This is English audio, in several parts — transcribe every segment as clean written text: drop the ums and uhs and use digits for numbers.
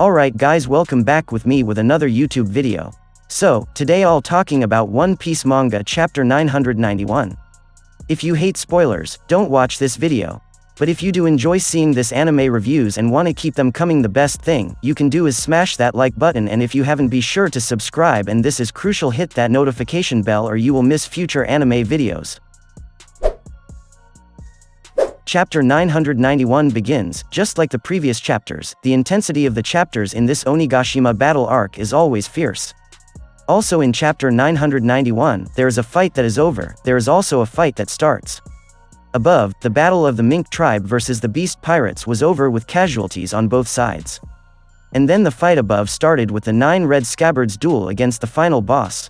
Alright guys, welcome back with me with another YouTube video. So, today I'll talking about One Piece manga chapter 991. If you hate spoilers, don't watch this video. But if you do enjoy seeing this anime reviews and want to keep them coming, the best thing you can do is smash that like button, and if you haven't, be sure to subscribe, and this is crucial, hit that notification bell or you will miss future anime videos. Chapter 991 begins, just like the previous chapters. The intensity of the chapters in this Onigashima battle arc is always fierce. Also in chapter 991, there is a fight that is over, there is also a fight that starts. Above, the battle of the Mink tribe versus the Beast Pirates was over with casualties on both sides. And then the fight above started with the 9 Red Scabbards duel against the final boss.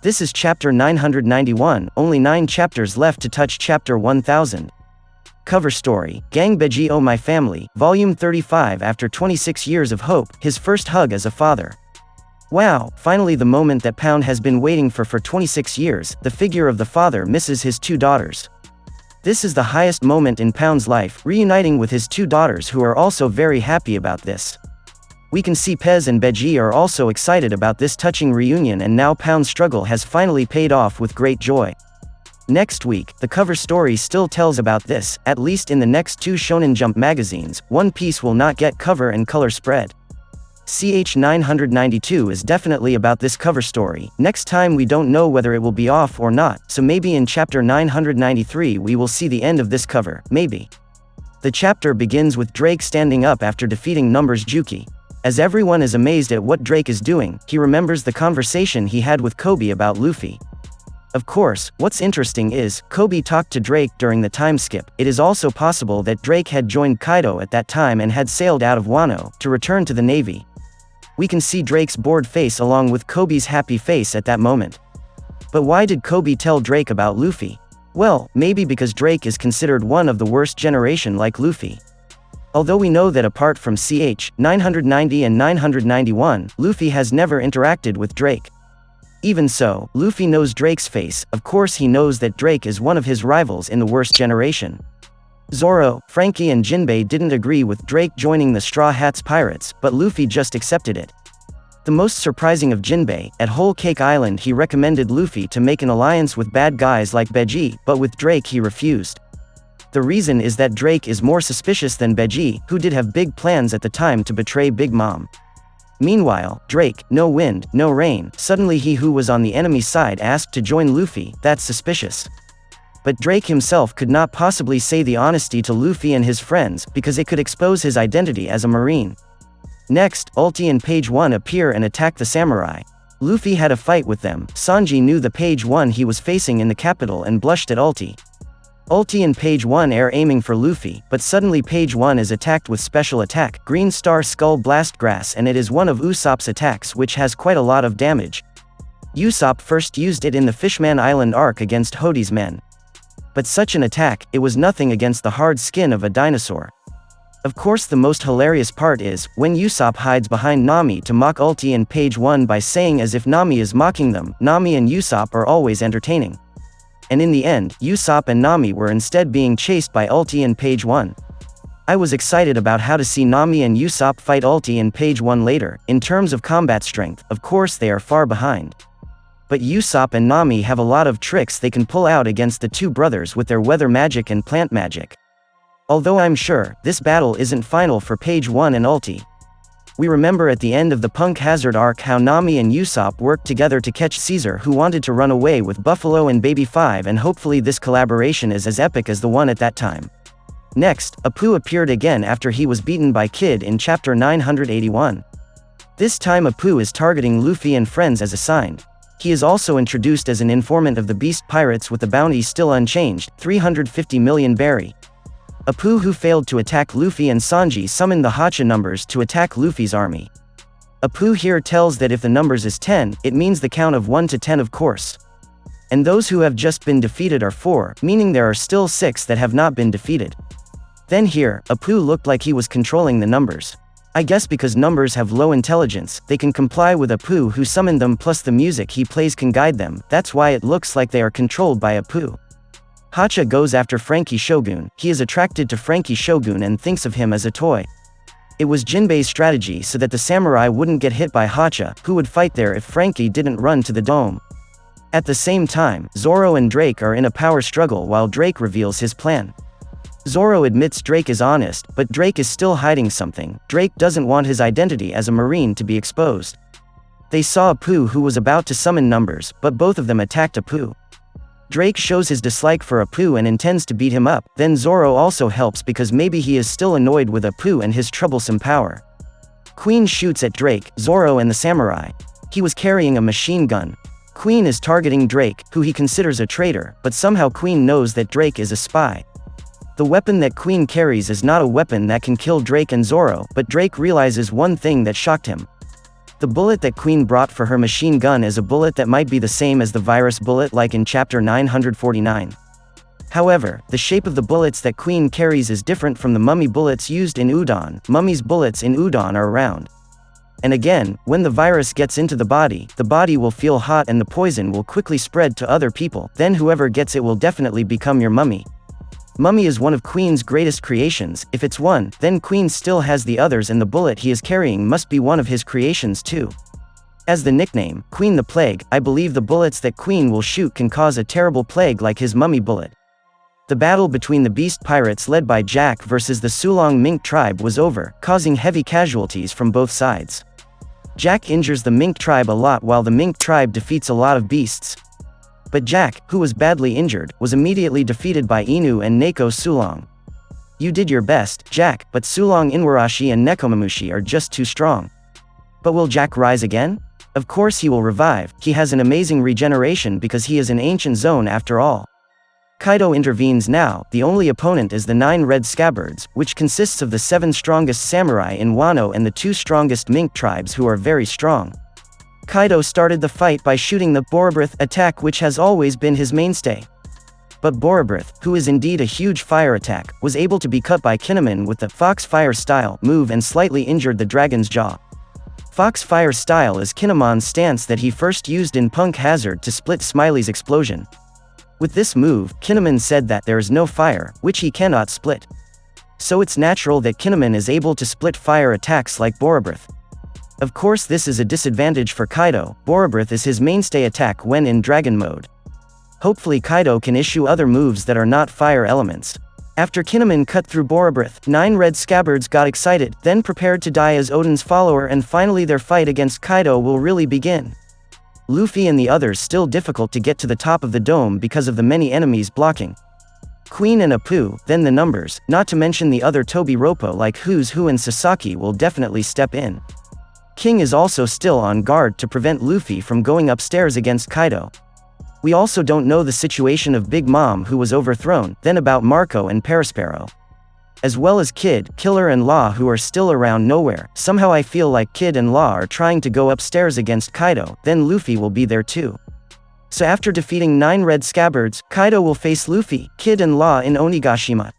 This is chapter 991, only 9 chapters left to touch chapter 1000. Cover story, Gangbeji Oh My Family, Volume 35. After 26 years of hope, his first hug as a father. Wow, finally the moment that Pound has been waiting for 26 years, the figure of the father misses his 2 daughters. This is the highest moment in Pound's life, reuniting with his 2 daughters who are also very happy about this. We can see Pez and Beji are also excited about this touching reunion, and now Pound's struggle has finally paid off with great joy. Next week, the cover story still tells about this, at least in the next 2 Shonen Jump magazines, One Piece will not get cover and color spread. CH 992 is definitely about this cover story. Next time we don't know whether it will be off or not, so maybe in chapter 993 we will see the end of this cover, maybe. The chapter begins with Drake standing up after defeating Numbers Juki. As everyone is amazed at what Drake is doing, he remembers the conversation he had with Kobe about Luffy. Of course, what's interesting is, Kobe talked to Drake during the time skip. It is also possible that Drake had joined Kaido at that time and had sailed out of Wano, to return to the Navy. We can see Drake's bored face along with Kobe's happy face at that moment. But why did Kobe tell Drake about Luffy? Well, maybe because Drake is considered one of the worst generation like Luffy. Although we know that apart from CH 990 and 991, Luffy has never interacted with Drake. Even so, Luffy knows Drake's face. Of course he knows that Drake is one of his rivals in the worst generation. Zoro, Frankie and Jinbei didn't agree with Drake joining the Straw Hats Pirates, but Luffy just accepted it. The most surprising of Jinbei, at Whole Cake Island he recommended Luffy to make an alliance with bad guys like Beji, but with Drake he refused. The reason is that Drake is more suspicious than Beji, who did have big plans at the time to betray Big Mom. Meanwhile, Drake, no wind, no rain, suddenly he who was on the enemy side asked to join Luffy. That's suspicious. But Drake himself could not possibly say the honesty to Luffy and his friends, because it could expose his identity as a marine. Next, Ulti and Page 1 appear and attack the samurai. Luffy had a fight with them. Sanji knew the Page 1 he was facing in the capital and blushed at Ulti. Ulti and Page 1 are aiming for Luffy, but suddenly Page 1 is attacked with special attack, Green Star Skull Blast Grass, and it is one of Usopp's attacks which has quite a lot of damage. Usopp first used it in the Fishman Island arc against Hode's men. But such an attack, it was nothing against the hard skin of a dinosaur. Of course the most hilarious part is, when Usopp hides behind Nami to mock Ulti and Page 1 by saying as if Nami is mocking them. Nami and Usopp are always entertaining. And in the end, Usopp and Nami were instead being chased by Ulti and Page 1. I was excited about how to see Nami and Usopp fight Ulti and Page 1 later. In terms of combat strength, of course they are far behind. But Usopp and Nami have a lot of tricks they can pull out against the 2 brothers with their weather magic and plant magic. Although I'm sure, this battle isn't final for Page 1 and Ulti. We remember at the end of the Punk Hazard arc how Nami and Usopp worked together to catch Caesar, who wanted to run away with Buffalo and Baby 5, and hopefully this collaboration is as epic as the one at that time. Next, Apu appeared again after he was beaten by Kid in chapter 981. This time Apu is targeting Luffy and friends as assigned. He is also introduced as an informant of the Beast Pirates with the bounty still unchanged, 350 million berry. Apu, who failed to attack Luffy, and Sanji summoned the Hacha numbers to attack Luffy's army. Apu here tells that if the numbers is 10, it means the count of 1 to 10 of course. And those who have just been defeated are 4, meaning there are still 6 that have not been defeated. Then here, Apu looked like he was controlling the numbers. I guess because numbers have low intelligence, they can comply with Apu who summoned them, plus the music he plays can guide them. That's why it looks like they are controlled by Apu. Hacha goes after Frankie Shogun. He is attracted to Frankie Shogun and thinks of him as a toy. It was Jinbei's strategy so that the samurai wouldn't get hit by Hacha, who would fight there if Frankie didn't run to the dome. At the same time, Zoro and Drake are in a power struggle while Drake reveals his plan. Zoro admits Drake is honest, but Drake is still hiding something. Drake doesn't want his identity as a marine to be exposed. They saw Apu who was about to summon numbers, but both of them attacked Apu. Drake shows his dislike for Apu and intends to beat him up, then Zoro also helps because maybe he is still annoyed with Apu and his troublesome power. Queen shoots at Drake, Zoro and the samurai. He was carrying a machine gun. Queen is targeting Drake, who he considers a traitor, but somehow Queen knows that Drake is a spy. The weapon that Queen carries is not a weapon that can kill Drake and Zoro, but Drake realizes one thing that shocked him. The bullet that Queen brought for her machine gun is a bullet that might be the same as the virus bullet like in chapter 949. However, the shape of the bullets that Queen carries is different from the mummy bullets used in udon. Mummy's bullets in udon are round. And again, when the virus gets into the body will feel hot and the poison will quickly spread to other people, then whoever gets it will definitely become your mummy. Mummy is one of Queen's greatest creations. If it's one, then Queen still has the others and the bullet he is carrying must be one of his creations too. As the nickname, Queen the Plague, I believe the bullets that Queen will shoot can cause a terrible plague like his mummy bullet. The battle between the beast pirates led by Jack versus the Sulong mink tribe was over, causing heavy casualties from both sides. Jack injures the mink tribe a lot while the mink tribe defeats a lot of beasts. But Jack, who was badly injured, was immediately defeated by Inu and Neko Sulong. You did your best, Jack, but Sulong Inuarashi and Nekomamushi are just too strong. But will Jack rise again? Of course he will revive. He has an amazing regeneration because he is an ancient zone after all. Kaido intervenes now. The only opponent is the 9 red scabbards, which consists of the 7 strongest samurai in Wano and the 2 strongest mink tribes who are very strong. Kaido started the fight by shooting the Borobrith attack, which has always been his mainstay. But Borobrith, who is indeed a huge fire attack, was able to be cut by Kinemon with the Fox Fire style move and slightly injured the dragon's jaw. Fox Fire style is Kinemon's stance that he first used in Punk Hazard to split Smiley's explosion. With this move, Kinemon said that there is no fire, which he cannot split. So it's natural that Kinemon is able to split fire attacks like Borobrith. Of course this is a disadvantage for Kaido. Borobrith is his mainstay attack when in dragon mode. Hopefully Kaido can issue other moves that are not fire elements. After Kinemon cut through Borobrith, 9 red scabbards got excited, then prepared to die as Oden's follower, and finally their fight against Kaido will really begin. Luffy and the others still difficult to get to the top of the dome because of the many enemies blocking. Queen and Apu, then the numbers, not to mention the other Tobi Roppo like Who's Who and Sasaki will definitely step in. King is also still on guard to prevent Luffy from going upstairs against Kaido. We also don't know the situation of Big Mom who was overthrown, then about Marco and Perispero. As well as Kid, Killer and Law who are still around nowhere. Somehow I feel like Kid and Law are trying to go upstairs against Kaido, then Luffy will be there too. So after defeating 9 red scabbards, Kaido will face Luffy, Kid and Law in Onigashima.